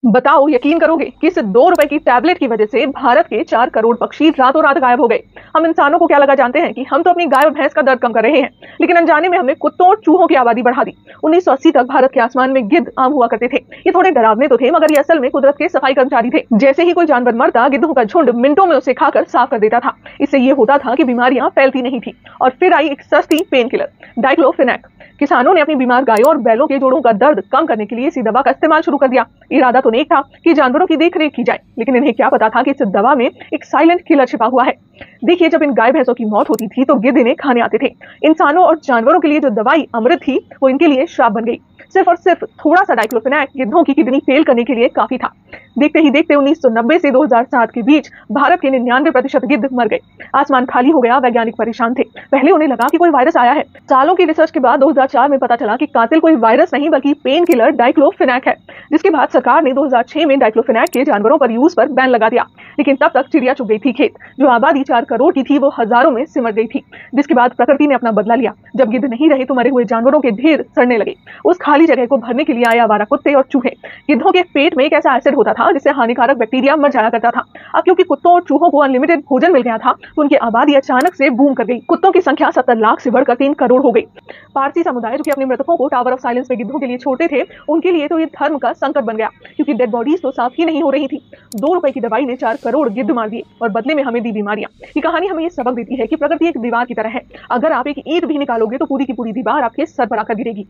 बताओ, यकीन करोगे कि इस 2 रुपए की टैबलेट की वजह से भारत के 4 करोड़ पक्षी रातों रात गायब हो गए। हम इंसानों को क्या लगा जानते हैं कि हम तो अपनी गाय और भैंस का दर्द कम कर रहे हैं, लेकिन अनजाने में हमने कुत्तों और चूहों की आबादी बढ़ा दी। 1980 तक भारत के आसमान में गिद्ध आम हुआ करते थे। ये थोड़े डरावने तो थे, मगर ये असल में कुदरत के सफाई कर्मचारी थे। जैसे ही कोई जानवर मरता, गिद्धों का झुंड मिनटों में उसे खाकर साफ कर देता था। इससे ये होता था कि बीमारियां फैलती नहीं थी। और फिर आई एक सस्ती पेन किलर, डाइक्लोफिनेक। किसानों ने अपनी बीमार गायों और बैलों के जोड़ों का दर्द कम करने के लिए इसी दवा का इस्तेमाल शुरू कर दिया। इरादा तो नेक था कि जानवरों की देखरेख की जाए, लेकिन इन्हें क्या पता था कि इस दवा में एक साइलेंट किलर छिपा हुआ है। देखिए, जब इन गाय भैंसों की मौत होती थी तो गिद्ध इन्हें खाने आते थे। इंसानों और जानवरों के लिए जो दवाई अमृत थी, वो इनके लिए श्राप बन गई। सिर्फ और सिर्फ थोड़ा सा डाइक्लोफिनेक गिद्धों की किडनी फेल करने के लिए काफी था। देखते ही देखते 1990 से 2007 के बीच भारत के 99% गिद्ध मर गए। आसमान खाली हो गया, वैज्ञानिक परेशान थे। पहले उन्हें लगा कि कोई वायरस आया है। सालों की रिसर्च के बाद 2004 में पता चला कि कातिल कोई वायरस नहीं बल्कि पेन किलर डाइक्लोफिनेक है। जिसके बाद सरकार ने 2006 में डाइक्लोफिनेक के जानवरों पर यूज पर बैन लगा दिया। लेकिन तब तक चिड़िया चुग गई थी खेत। जो आबादी 4 करोड़ की थी, वो हजारों में सिमट गई थी। जिसके बाद प्रकृति ने अपना बदला लिया। जब गिद्ध नहीं रहे तो मरे हुए जानवरों के ढेर सड़ने लगे। उस खाली जगह को भरने के लिए आए आवारा कुत्ते और चूहे। गिद्धों के पेट में एक ऐसा एसिड होता था जिससे हानिकारक बैक्टीरिया मर जाया करता था। अब क्योंकि कुत्तों और चूहों को अनलिमिटेड भोजन मिल गया था, तो उनकी आबादी अचानक से बूम कर गई। कुत्तों की संख्या 70 लाख से बढ़कर 3 करोड़ हो गई। पारसी समुदाय, जो कि अपने मृतकों को टावर ऑफ साइलेंस में गिद्धों के लिए छोड़ते थे, उनके लिए तो ये धर्म का संकट बन गया, क्योंकि डेड बॉडीज तो साफ ही नहीं हो रही थी। 2 रुपए की दवाई ने 4 करोड़ गिद्ध मार दिए और बदले में हमें दी बीमारियां। ये कहानी हमें ये सबक देती है कि प्रकृति एक दीवार की तरह है। अगर आप एक ईंट भी निकालोगे तो पूरी की पूरी दीवार आपके सर पर आकर गिरेगी।